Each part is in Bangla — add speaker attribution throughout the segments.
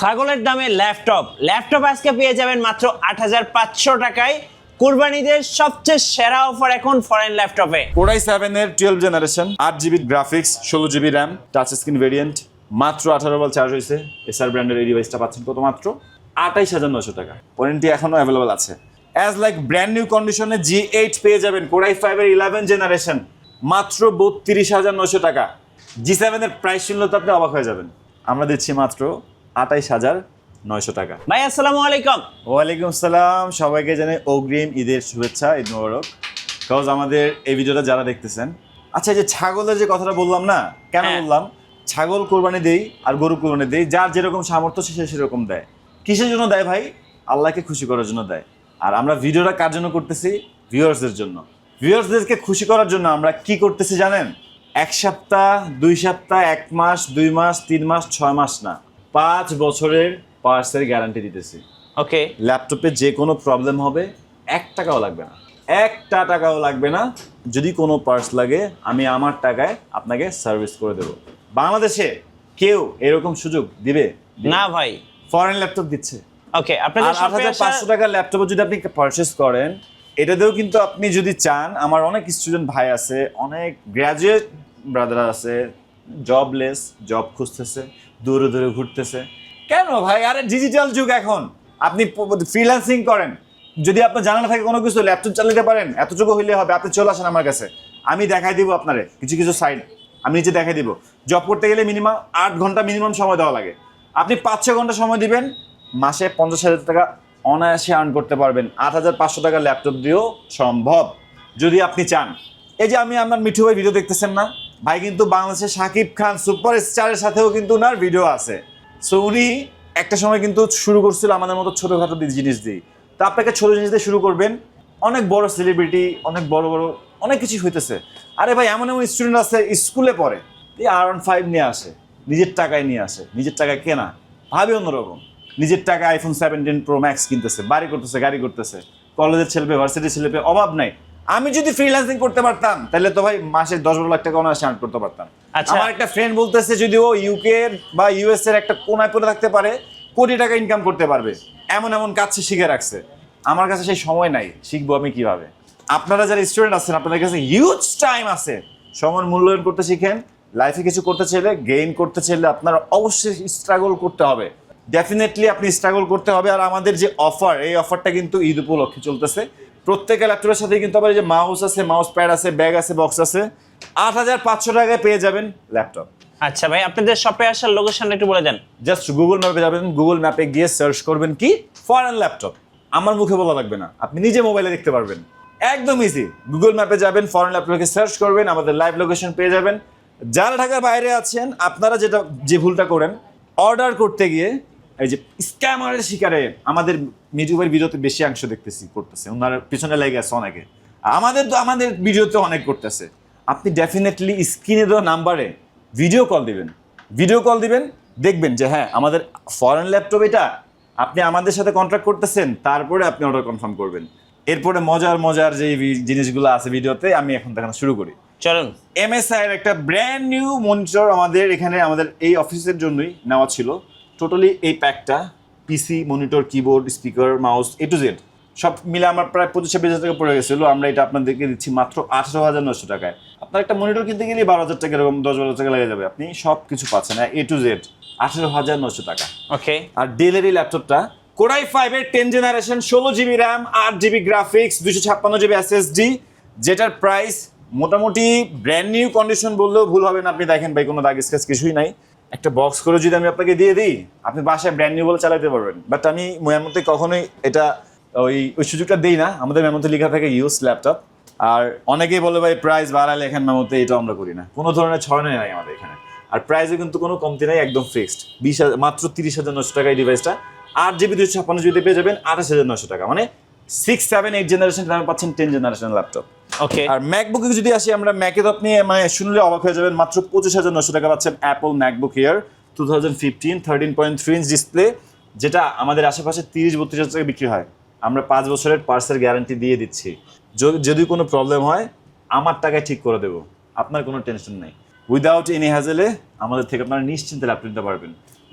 Speaker 1: ছাগলের দামে ল্যাপটপ আজকে পেয়ে যাবেন মাত্র ৮৫০০ টাকায়। কুরবানিদের সবচেয়ে সেরা অফার এখন ফরেন ল্যাপটপে।
Speaker 2: কোরাই 7 এর 12 generation 8GB graphics 16GB RAM touch screen variant মাত্র 18 ভোল্ট চার্জ হয়েছে। এসআর ব্র্যান্ডের এই ডিভাইসটা পাচ্ছেন কত? মাত্র ২৮,৯০০ টাকা। ওয়ারেন্টি এখনো অ্যাভেলেবল আছে। অ্যাজ লাইক ব্র্যান্ড নিউ কন্ডিশনে G8 পেয়ে যাবেন কোরাই 5 এর 11 জেনারেশন মাত্র ৩২,৯০০ টাকা। G7 এর প্রাইস শুনলে তো আপনি অবাক হয়ে যাবেন। আমরা দিচ্ছি মাত্র ২৮,৯০০ টাকা।
Speaker 1: ভাই আসসালামু আলাইকুম।
Speaker 2: ওয়ালাইকুম আসসালাম। সবাইকে জানাই অগ্রিম ঈদের শুভেচ্ছা, ঈদ মোবারক। কজ আমাদের এই ভিডিওটা যারা দেখতেছেন, আচ্ছা এই যে ছাগলের যে কথাটা বললাম না, কেন বললাম? ছাগল কোরবানি দেই আর গরু কোরবানি দেই, যার যেরকম সামর্থ্য সে সেরকম দেয়। কিসের জন্য দেয় ভাই? আল্লাহকে খুশি করার জন্য দেয়। আর আমরা ভিডিওটা কার জন্য করতেছি? ভিউয়ার্সদের জন্য। ভিউয়ার্সদেরকে খুশি করার জন্য আমরা কি করতেছি জানেন? 1 সপ্তাহ, 2 সপ্তাহ, 1 মাস, 2 মাস, 3 মাস, 6 মাস না, 5 বছরের পার্টসের গ্যারান্টি দিতেছি।
Speaker 1: ওকে,
Speaker 2: ল্যাপটপে যে কোনো প্রবলেম হবে 1 টাকাও লাগবে না, 1 টাকাও লাগবে না। যদি কোনো পার্টস লাগে আমি আমার টাকায় আপনাকে সার্ভিস করে দেবো। বাংলাদেশে কেউ এরকম সুযোগ দিবে
Speaker 1: না ভাই,
Speaker 2: ফরেন ল্যাপটপ দিচ্ছে।
Speaker 1: ওকে, আপনাদের
Speaker 2: আর ৮৫০০ টাকার ল্যাপটপে যদি আপনি পারচেস করেন, এটাতেও কিন্তু আপনি যদি চান, আমার অনেক স্টুডেন্ট ভাই আছে, অনেক গ্র্যাজুয়েট ব্রাদার আছে, জবলেস, জব খুঁজতেছে, দূরে দূরে ঘুরতেছে। কেন ভাই? আরে ডিজিটাল যুগ এখন। আপনি ফ্রিল্যান্সিং করেন, যদি আপনার জানা না থাকে কোনো কিছু, ল্যাপটপ চালাতে পারেন, এতটুকু হইলে হবে। আপনি চলে আসেন আমার কাছে, আমি দেখাই দিব আপনারে কিছু কিছু সাইড, আমি নিচে দেখাই দিব। জব করতে গেলে মিনিমাম ৮ ঘন্টা মিনিমাম সময় দেওয়া লাগে। আপনি ৫-৬ ঘন্টা সময় দিবেন, মাসে ৫০,০০০ টাকা অনায়াসে আর্ন করতে পারবেন। ৮৫০০ টাকার ল্যাপটপ দিয়েও সম্ভব যদি আপনি চান। এই যে আমি আপনার মিঠু ভাই ভিডিও দেখতেছেন না ভাই, কিন্তু বাংলাদেশের শাকিব খান সুপার স্টারের সাথেও কিন্তু ওনার ভিডিও আছে। সো উনি একটা সময় কিন্তু শুরু করছিল আমাদের মতো ছোটোখাটো জিনিস দিয়ে। তো আপনাকে ছোটো জিনিস দিয়ে শুরু করবেন, অনেক বড় সেলিব্রিটি, অনেক বড় বড় অনেক কিছু হইতেছে। আরে ভাই, এমন এমন স্টুডেন্ট আছে স্কুলে পড়ে, এই R15 নিয়ে আসে, নিজের টাকায় নিয়ে আসে, নিজের টাকায় কেনা, ভাবি অন্যরকম। নিজের টাকা iPhone 17 Pro Max কিনতেছে, বাড়ি করতেছে, গাড়ি করতেছে, কলেজের ছেলে, ভার্সিটির ছেলে, অভাব নাই। আমি যদি ফ্রিল্যান্সিং করতে পারতাম তাহলে তো ভাই মাসে ১০-১২ লাখ টাকা অনায়াসে আর্ন করতে পারতাম। আমার একটা ফ্রেন্ড বলতেছে যদি ও ইউকে বা ইউএস এর একটা কোনায় পড়ে থাকতে পারে, কোটি টাকা ইনকাম করতে পারবে। এমন এমন কাজ সে শিখে রাখছে। আমার কাছে সেই সময় নাই, শিখবো আমি কিভাবে? আপনারা যারা স্টুডেন্ট আছেন, আপনাদের কাছে হিউজ টাইম আছে, সময়ের মূল্যায়ন করতে শিখেন। লাইফে কিছু করতে চাইলে, গেইন করতে চাইলে আপনার অবশ্যই স্ট্রাগল করতে হবে। ডেফিনেটলি আপনি স্ট্রাগল করতে হবে। আর আমাদের যে অফার, এই অফারটা কিন্তু ঈদ উপলক্ষে চলতেছে। প্রত্যেকের ল্যাপটপের সাথে কিন্তু আবার যে মাউস আছে, মাউস প্যাড আছে, ব্যাগ আছে, বক্স আছে। ৮৫০০ টাকায় পেয়ে যাবেন ল্যাপটপ।
Speaker 1: আচ্ছা ভাই, আপনাদের শপে আসার লোকেশনটা একটু বলে দেন।
Speaker 2: জাস্ট গুগল ম্যাপে যাবেন, গুগল ম্যাপে গিয়ে সার্চ করবেন কি ফরেন ল্যাপটপ। আমার মুখে বলা লাগবে না, আপনি নিজে মোবাইলে দেখতে পারবেন, একদম ইজি। গুগল ম্যাপে যাবেন, ফরেন ল্যাপটপকে সার্চ করবেন, আমাদের লাইভ লোকেশন পেয়ে যাবেন। যারা ঢাকার বাইরে আছেন, আপনারা যে ভুলটা করেন, অর্ডার করতে গিয়ে এই যে স্ক্যামারের শিকারে আমাদের ইউটিউবের ভিডিওতে বেশি অংশ দেখতেছি করতেছে, ওনার পিছনে লেগে আছে অনেকে। আমাদের ভিডিওতে অনেক করতেছে। আপনি ডেফিনেটলি স্ক্রিনে দেওয়া নাম্বারে ভিডিও কল দিবেন, দেখবেন যে হ্যাঁ আমাদের ফরেন ল্যাপটপ এটা, আপনি আমাদের সাথে কন্ট্রাক্ট করতেছেন, তারপরে আপনি অর্ডার কনফার্ম করবেন। এরপরে মজার যে জিনিসগুলো আছে ভিডিওতে, আমি এখন দেখানো শুরু করি।
Speaker 1: চলুন।
Speaker 2: MSI এর একটা ব্র্যান্ড নিউ মনিটর আমাদের এখানে, আমাদের এই অফিসের জন্যই নেওয়া ছিল। টোটালি এই প্যাকটা, PC, monitor, keyboard, speaker, mouse, A to Z সব মিলে আমার প্রায় ২৫-২৬ টাকা পড়ে গেছিল। আমরা এটা আপনাদেরকে দিচ্ছি মাত্র ১৮,৯০০ টাকায়। আপনার একটা মনিটর কিনতে গেলে ১২,০০০ টাকা, এরকম ১০-১২ টাকা লেগে যাবে। আপনি সব কিছু পাচ্ছেন A to Z ১৮,৯০০ টাকা।
Speaker 1: ওকে।
Speaker 2: আর ডেলের এই ল্যাপটপটা কোরাই 5 এর 10 generation 16GB RAM, 8GB graphics, 256GB SSD, যেটার প্রাইস মোটামুটি ব্র্যান্ড নিউ কন্ডিশন বললেও ভুল হবে না। আপনি দেখেন ভাই, কোনো দাগ স্ক্র্যাচ কিছুই নাই। একটা বক্স করে যদি আমি আপনাকে দিয়ে দিই, আপনি বাসায় ব্র্যান্ড নিউ বলে চালাতে পারবেন। বাট আমি মেমোতে কখনোই এটা ওই সুযোগটা দিই না। আমাদের মেমোতে লেখা থাকে ইউজ ল্যাপটপ। আর অনেকেই বলে ভাই প্রাইস বাড়ালে লেখেন মেমোতে, এটা আমরা করি না। কোনো ধরনের ছড়ানো নাই আমাদের এখানে। আর প্রাইসে কিন্তু কোনো কমতি নাই, একদম ফিক্সড। মাত্র ৩০,৯০০ টাকায় ডিভাইসটা। 8GB 256GB পেয়ে যাবেন ২৮,৯০০ টাকা, মানে 6, 7, 8 জেনারেশন দামে পাচ্ছেন 10 জেনারেশন ল্যাপটপ।
Speaker 1: ওকে।
Speaker 2: আর ম্যাকবুকে যদি আসি, আমরা ম্যাকে তো আপনি মানে শুনলে অবাক হয়ে যাবেন, মাত্র ২৫,৯০০ টাকা পাচ্ছেন Apple MacBook air 2015 13.3 inch display, যেটা আমাদের আশেপাশে ৩০-৩২ টাকা বিক্রি হয়। আমরা 5 বছরের পার্সের গ্যারান্টি দিয়ে দিচ্ছি। যদি কোনো প্রবলেম হয় আমার টাকায় ঠিক করে দেবো, আপনার কোনো টেনশন নেই। উইদাউট এনি হ্যাজেলে আমাদের থেকে আপনারা নিশ্চিন্তে ল্যাপটপ নিতে পারবেন।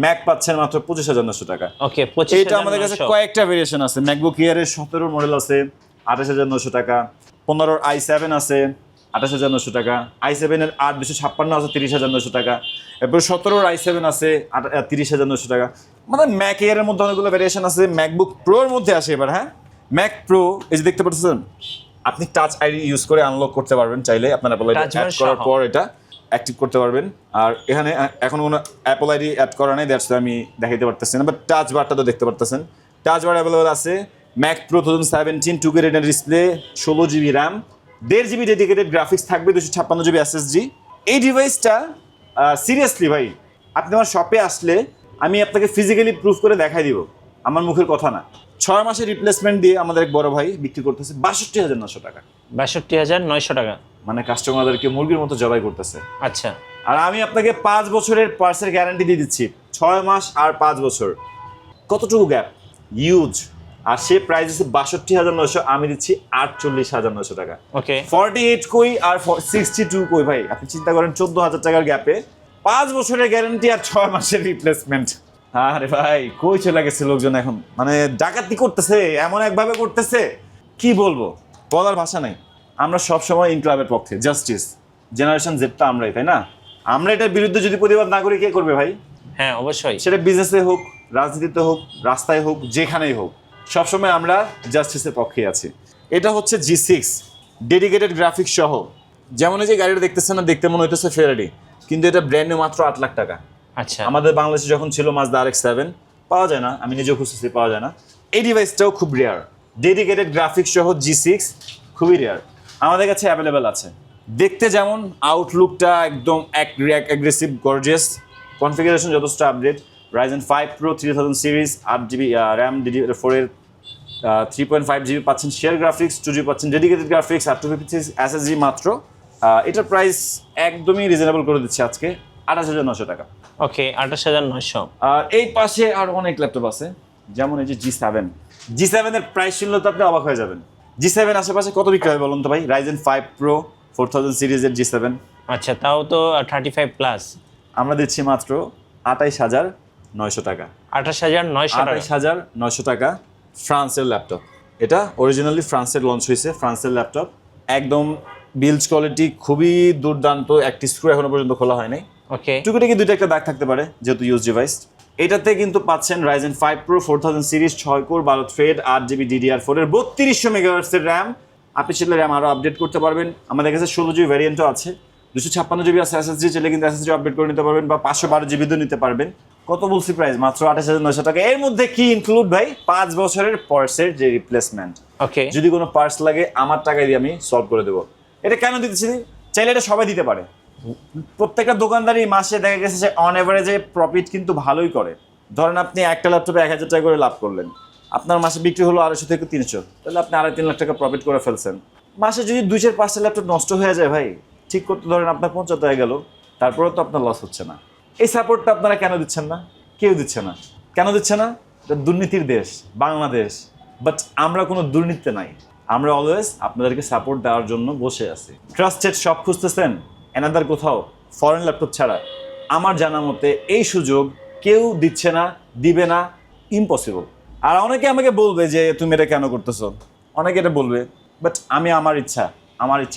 Speaker 2: ম্যাক পাচ্ছেন মাত্র 25,900 টাকা।
Speaker 1: ওকে,
Speaker 2: এটা আমাদের কাছে
Speaker 1: 25,900
Speaker 2: কয়েকটা ভেরিয়েশন আছে। ম্যাকবুক এয়ারের 17 মডেল আছে 28,900 টাকা, 15 i7 আছে 28,900 টাকা, i7 এর 8 256 আছে 30,900 টাকা, এরপর 17 i7 আছে 30,900 টাকা। মানে ম্যাক এয়ারের মধ্যে অনেকগুলো ভেরিয়েশন আছে। ম্যাকবুক প্রোর মধ্যে আসে এবার। হ্যাঁ, ম্যাক প্রো এই যে দেখতে পাচ্ছেন, আপনি টাচ আইডি ইউজ করে আনলক করতে পারবেন চাইলে, আপনার Apple ID
Speaker 1: Touch bar
Speaker 2: add করার
Speaker 1: সহ।
Speaker 2: পর এটা অ্যাক্টিভ করতে পারবেন। আর এখানে এখন কোনো অ্যাপল আইডি অ্যাড করা নেই, দ্যাটস আমি দেখাইতে পারতেছি না, বাট টাচ বারটা তো দেখতে পারতেছেন। টাচ বার অ্যাভেলেবল আছে। Mac pro 2017 2K retina display, 16GB RAM, 1.5GB dedicated graphics থাকবে, 256GB SSD। এই ডিভাইসটা সিরিয়াসলি ভাই, আপনি আমার শপে আসলে আমি আপনাকে ফিজিক্যালি প্রুফ করে দেখাই দিব, আমার মুখের কথা না। 6 মাসের রিপ্লেসমেন্ট দিয়ে আমাদের এক বড় ভাই বিক্রি করতেছে 62,900 টাকা।
Speaker 1: 62,900 টাকা।
Speaker 2: মানে কাস্টমারদেরকে মুরগির মতো জবাই করতেছে।
Speaker 1: আচ্ছা,
Speaker 2: আর আমি আপনাকে 5 বছরের পার্সের গ্যারান্টি দিয়ে দিচ্ছি, 6 মাস আর 5 বছর। কতটুকু গ্যাপ, ইউজ। আর সে প্রাইস দিচ্ছে 62,900, আমি দিচ্ছি 48,900 টাকা।
Speaker 1: ওকে,
Speaker 2: 48 কই আর 62 কই ভাই, আপনি চিন্তা করেন 14,000 টাকার গ্যাপে 5 বছরের গ্যারান্টি আর 6 মাসের রিপ্লেসমেন্ট। আরে ভাই কই চলে গেছে লোকজন, এখন মানে ডাকাতি করতেছে, এমন একভাবে করতেছে কি বলবো, বলার ভাষা নাই। আমরা সবসময় ইনক্লাবের পক্ষে, জাস্টিস জেনারেশন জেডটা আমরাই, তাই না? আমরা এটার বিরুদ্ধে যদি প্রতিবাদ না করি কে করবে ভাই?
Speaker 1: হ্যাঁ অবশ্যই।
Speaker 2: সেটা বিজনেসে হোক, রাজনীতিতে হোক, রাস্তায় হোক, যেখানেই হোক, সবসময় আমরা জাস্টিসের পক্ষে আছি। এটা হচ্ছে G6 ডেডিকেটেড গ্রাফিক্স সহ। যেমন এই যে গাড়িটা দেখতেছেন না, দেখতে মনে হইতেছে ফেরারি, কিন্তু এটা ব্র্যান্ড নিউ মাত্র 8 লাখ টাকা।
Speaker 1: আচ্ছা,
Speaker 2: আমাদের বাংলাদেশে যখন ছিল মাজদা RX-7 পাওয়া যায় না, আমি নিজেও খুঁজতেছি, পাওয়া যায় না। এই ডিভাইসটাও খুব রেয়ার, ডেডিকেটেড গ্রাফিক্স সহ G6 খুবই রেয়ার, আমাদের কাছে অ্যাভেলেবেল আছে। দেখতে যেমন আউটলুকটা একদম অ্যাগ্রেসিভ গর্জিয়াস, কনফিগারেশন যথেষ্ট update. Ryzen 5 Pro 3000 series, 8GB RAM, DDR4 এর 3.5GB পাচ্ছেন শেয়ার গ্রাফিক্স, 2GB পাচ্ছেন ডেডিকেটেড গ্রাফিক্স, আর 256 SSD মাত্র। এটার প্রাইস একদমই রিজনেবল করে দিচ্ছে আজকে 28,900 টাকা।
Speaker 1: ওকে, 28,900।
Speaker 2: আর এই পাশে আর অনেক ল্যাপটপ আছে, যেমন এই যে G7 এর প্রাইস শুনলে তো আপনি অবাক হয়ে যাবেন। G7 আশেপাশে কত বিক্রি হয় বলুন তো ভাই? Ryzen 5 Pro 4000 সিরিজের G7
Speaker 1: আচ্ছা, তাও তো 35 প্লাস।
Speaker 2: আমরা দিচ্ছি মাত্র 28,900 টাকা।
Speaker 1: 28,900 টাকা।
Speaker 2: 28,900 টাকা। ফ্রান্সের ল্যাপটপ, এটা অরিজিনালি ফ্রান্সের লঞ্চ হয়েছে, ফ্রান্সের ল্যাপটপ, একদম বিল্ড কোয়ালিটি খুবই দুর্দান্ত, একটি স্ক্রু এখনো পর্যন্ত খোলা হয় নাই।
Speaker 1: ওকে,
Speaker 2: টুকিটাকি দুইটা একটা দাগ থাকতে পারে যেহেতু ইউজ ডিভাইস। এটাতে কিন্তু পাচ্ছেন Ryzen 5 Pro 4000 series, 6 core 12 thread, 8GB DDR4 এর 3200 মেগাহার্টজের র্যাম। আপনি চাইলে র্যাম আরও আপডেট করতে পারবেন, আমাদের কাছে 16GB ভ্যারিয়েন্টও আছে, 256GB আছে SSD, চাইলে কিন্তু SSD আপডেট করে নিতে পারবেন, বা 512GB নিতে পারবেন। কত বলছি প্রাইস? মাত্র 28,900 টাকা। এর মধ্যে কি ইনক্লুড ভাই? 5 বছরের পার্সের যে রিপ্লেসমেন্ট,
Speaker 1: ওকে,
Speaker 2: যদি কোনো পার্স লাগে আমার টাকায় দিয়ে আমি সলভ করে দেবো। এটা কেন দিতেছি? চাইলে এটা সবাই দিতে পারে। প্রত্যেকটা দোকানদারই মাসে দেখা গেছে যে অন এভারেজে প্রফিট কিন্তু ভালোই করে। ধরেন আপনি একটা ল্যাপটপে 1,000 টাকা করে লাভ করলেন, আপনার মাসে বিক্রি হলো 250 থেকে 300, তাহলে আপনি 2.5-3 লাখ টাকা প্রফিট করে ফেলছেন। মাসে যদি 2-4-5টা ল্যাপটপ নষ্ট হয়ে যায় ভাই, ঠিক করতে ধরেন আপনার 50 হয়ে গেল, তারপরেও তো আপনার লস হচ্ছে না। এই সাপোর্টটা আপনারা কেন দিচ্ছেন না? কেউ দিচ্ছে না। কেন দিচ্ছে না? এটা দুর্নীতির দেশ বাংলাদেশ, বাট আমরা কোনো দুর্নীতি নাই, আমরা অলওয়েজ আপনাদেরকে সাপোর্ট দেওয়ার জন্য বসে আছি। ট্রাস্টেড শপ খুঁজতেছেন এনাদার কোথাও ফরেন ল্যাপটপ ছাড়া? আমার জানা মতে এই সুযোগ কেউ দিচ্ছে না, দিবে না, ইম্পসিবল। আর অনেকে আমাকে বলবে যে তুমি এটা কেন করতেছো, অনেকে এটা বলবে, বাট আমি আমার ইচ্ছা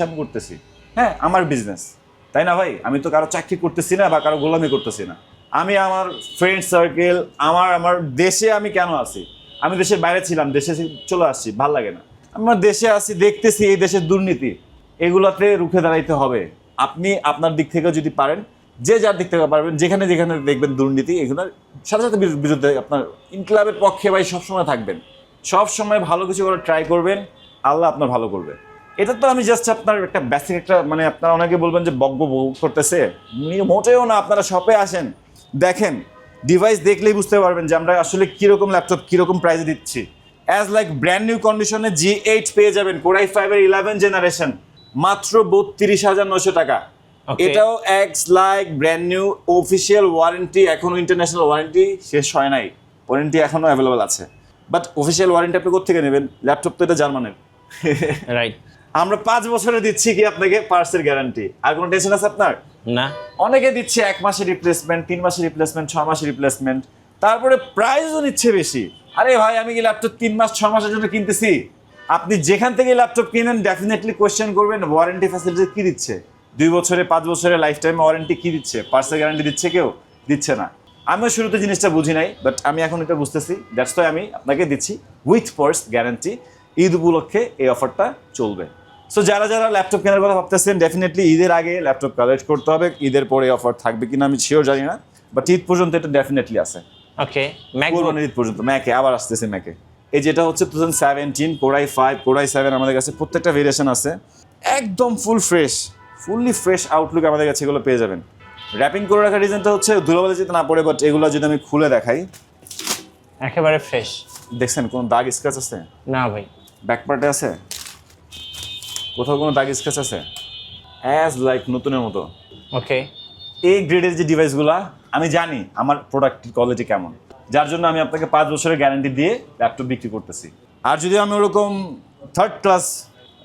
Speaker 2: আমি করতেছি। হ্যাঁ, আমার বিজনেস, তাই না ভাই? আমি তো কারো চাকরি করতেছি না বা কারো গোলামি করতেছি না। আমি আমার ফ্রেন্ড সার্কেল, আমার দেশে আমি কেন আছি? আমি দেশের বাইরে ছিলাম, দেশে চলে আসছি, ভাল লাগে না। আমরা দেশে আছি, দেখতেছি এই দেশের দুর্নীতি, এগুলাতে রুখে দাঁড়াইতে হবে। আপনি আপনার দিক থেকে যদি পারেন, যে যার দিক থেকে পারবেন, যেখানে যেখানে দেখবেন দুর্নীতি, এগুলোর সাথে সাথে বিরুদ্ধে আপনার ইনক্লাবের পক্ষে ভাই সবসময় থাকবেন, সবসময় ভালো কিছু করে ট্রাই করবেন, আল্লাহ আপনার ভালো করবে। এটা তো আমি জাস্ট আপনার একটা বেসিক একটা, মানে আপনারা অনেকে বলবেন যে বকব করতেছে, মোটেও না। আপনারা শপে আসেন, দেখেন, ডিভাইস দেখলেই বুঝতে পারবেন যে আমরা আসলে কীরকম ল্যাপটপ কীরকম প্রাইসে দিচ্ছি। অ্যাজ লাইক ব্র্যান্ড নিউ কন্ডিশনে G8 পেয়ে যাবেন, Core i5 এর 11 জেনারেশন, মাত্র 32,900 টাকা। এটাও x like brand new, official warranty, এখনো ইন্টারন্যাশনাল ওয়ারেন্টি শেষ হয় নাই, ওয়ারেন্টি এখনো অ্যাভেলেবল আছে, বাট অফিসিয়াল ওয়ারেন্টি আপনি কোথেকে নেবেন? ল্যাপটপ তো এটা জার্মানের।
Speaker 1: রাইট।
Speaker 2: আমরা 5 বছরে দিচ্ছি কি আপনাকে পার্সের গ্যারান্টি। আর কোনো টেনশন আছে আপনার?
Speaker 1: না।
Speaker 2: অনেকে দিচ্ছে 1 মাসের রিপ্লেসমেন্ট, 3 মাসের রিপ্লেসমেন্ট, 6 মাসের রিপ্লেসমেন্ট, তারপরে প্রাইসও নিচ্ছে বেশি। আরে ভাই, আমি কি ল্যাপটপ 3 মাস 6 মাসের জন্য কিনতেছি? আপনি যেখান থেকে ল্যাপটপ কিনেন ডেফিনেটলি কোয়েশ্চেন করবেন ওয়ারেন্টি ফ্যাসিলিটি কি দিচ্ছে, 2 বছরে 5 বছরের লাইফ টাইম ওয়ারেন্টি কি দিচ্ছে, পার্সেল গ্যারান্টি দিচ্ছে কেউ? দিচ্ছে না। আমিও শুরুতে জিনিসটা বুঝি নাই, বাট আমি এখন এটা বুঝতেছি, দ্যাটস ওয়াই আমি আপনাকে দিচ্ছি উইথ ফার্স্ট গ্যারান্টি। ঈদ উপলক্ষে এই অফারটা চলবে। সো যারা যারা ল্যাপটপ কেনার কথা ভাবতেছেন, ডেফিনেটলি ঈদের আগে ল্যাপটপ কালেক্ট করতে হবে। ঈদের পরে অফার থাকবে কিনা আমি শিওর জানি না, বাট ঈদ পর্যন্ত এটা ডেফিনেটলি আছে।
Speaker 1: ওকে, ম্যাকবুক
Speaker 2: কোরবানির ঈদ পর্যন্ত। ম্যাকে আবার আসতেছে ম্যাকে। এই যেটা হচ্ছে 2017 কোরাই 5 কোরাই 7 আমাদের কাছে প্রত্যেকটা ভেরিয়েশন আছে, একদম ফুললি ফ্রেশ আউটলুক আমাদের কাছে এগুলো পেয়ে যাবেন। র্যাপিং করে রাখার রিজনটা হচ্ছে ধুলোবালি যেতে না পড়ে, বাট এগুলো যদি আমি খুলে দেখাই,
Speaker 1: একেবারে ফ্রেশ।
Speaker 2: দেখছেন কোনো দাগ স্ক্র্যাচ আছে?
Speaker 1: না ভাই।
Speaker 2: ব্যাক পার্টে আছে? কোথাও কোনো দাগ স্ক্র্যাচ আছে? অ্যাজ লাইক নতুনের মতো।
Speaker 1: ওকে,
Speaker 2: এই গ্রেডের যে ডিভাইসগুলো, আমি জানি আমার প্রোডাক্টের কোয়ালিটি কেমন, যার জন্য আমি আপনাকে 5 বছরের গ্যারান্টি দিয়ে ল্যাপটপ বিক্রি করতেছি। আর যদি আমি ওরকম থার্ড ক্লাস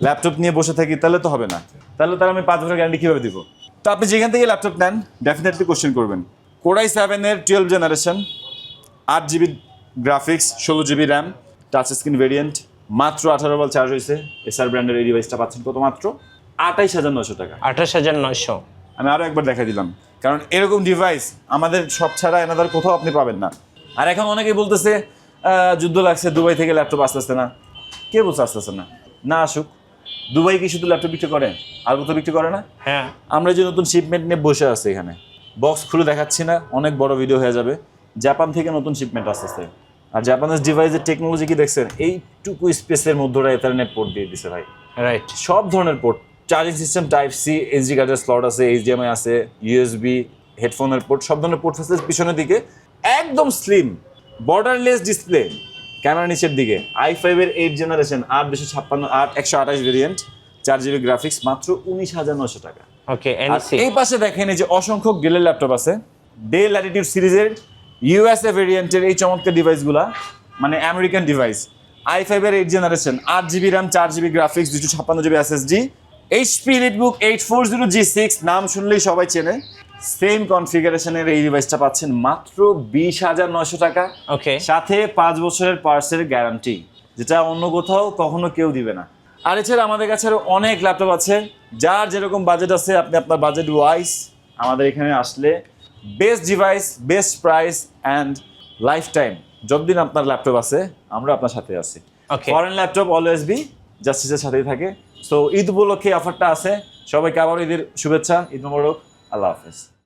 Speaker 2: ল্যাপটপ নিয়ে বসে থাকি তাহলে তো হবে না, তাহলে আমি 5 বছরের গ্যারান্টি কীভাবে দিব? তো আপনি যেখান থেকে ল্যাপটপ নেন ডেফিনেটলি কোশ্চেন করবেন। কোরাই 7-এর 12 generation, 8 GB graphics, 16 GB RAM, touch screen variant, মাত্র 18 ওয়াট চার্জ হয়েছে। এসআর ব্র্যান্ডের এই ডিভাইসটা পাচ্ছেন কত? মাত্র 28,900 টাকা।
Speaker 1: 28,900।
Speaker 2: আমি আরও একবার দেখা দিলাম, কারণ এরকম ডিভাইস আমাদের সব ছাড়া এনাদার কোথাও আপনি পাবেন না। আর এখন অনেকেই বলতেছে যুদ্ধ লাগছে, দুবাই থেকে ল্যাপটপ আসতেছে না। কে বলছে আসতেছে না? না আসুক। দুবাই কি শুধু ল্যাপটপ বিক্রি করে, আর কোথাও বিক্রি করে না?
Speaker 1: হ্যাঁ।
Speaker 2: আমরা যে নতুন শিপমেন্ট নিয়ে বসে আছি এখানে, বক্স খুলে দেখাচ্ছি না, অনেক বড় ভিডিও হয়ে যাবে। জাপান থেকে নতুন শিপমেন্ট আসতেছে। আর জাপানের ডিভাইসের টেকনোলজি কি দেখছেন? এইটুকু স্পেসের মধ্যে এথারনেট পোর্ট দিয়ে দিছে ভাই।
Speaker 1: রাইট।
Speaker 2: সব ধরনের port, charging system type C, HD কার্ডের স্লট আছে, এইচডিএমআই আছে, ইউএসবি, হেডফোনের পোর্ট, সব ধরনের পোর্ট ফেসিলিটি পিছনের দিকে, একদম স্লিম বর্ডারলেস ডিসপ্লে। ক্যামেরা নিচের দিকে, i5-এর 8 জেনারেশন, 128 ভেরিয়েন্ট, 4 GB গ্রাফিক্স, মাত্র 19,900 টাকা।
Speaker 1: ওকে,
Speaker 2: আর
Speaker 1: এনসি।
Speaker 2: এই পাশে দেখেন এই যে অসংখ্য ডেলের ল্যাপটপ আছে। ডেল ল্যাটিটিউড সিরিজের ইউএসএ ভেরিয়েন্টের এই চমৎকার ডিভাইসগুলা, মানে আমেরিকান ডিভাইস, i5-এর 8 generation, 8 GB RAM, 4 GB graphics, 256 GB SSD, HP EliteBook 840G6, নাম শুনলেই সবাই চেনে। সেম কনফিগারেশনের এই ডিভাইসটা পাচ্ছেন মাত্র 20,900 টাকা।
Speaker 1: ওকে।
Speaker 2: সাথে 5 বছরের পার্সের গ্যারান্টি, যেটা অন্য কোথাও কখনো কেউ দিবে না। আর এছাড়া আমাদের কাছে আরও অনেক ল্যাপটপ আছে, যার যেরকম বাজেট আছে আপনি আপনার বাজেট ওয়াইজ আমাদের এখানে আসলে best device, best price and life time, যতদিন আপনার ল্যাপটপ আছে আমরা আপনার সাথে আছি।
Speaker 1: Okay.
Speaker 2: Foreign laptop always be জাস্টিসের সাথেই থাকে। সো ঈদ উপলক্ষে অফারটা আছে। সবাইকে আবার ঈদের শুভেচ্ছা, ঈদ মোবারক, আল্লাহ হাফেজ।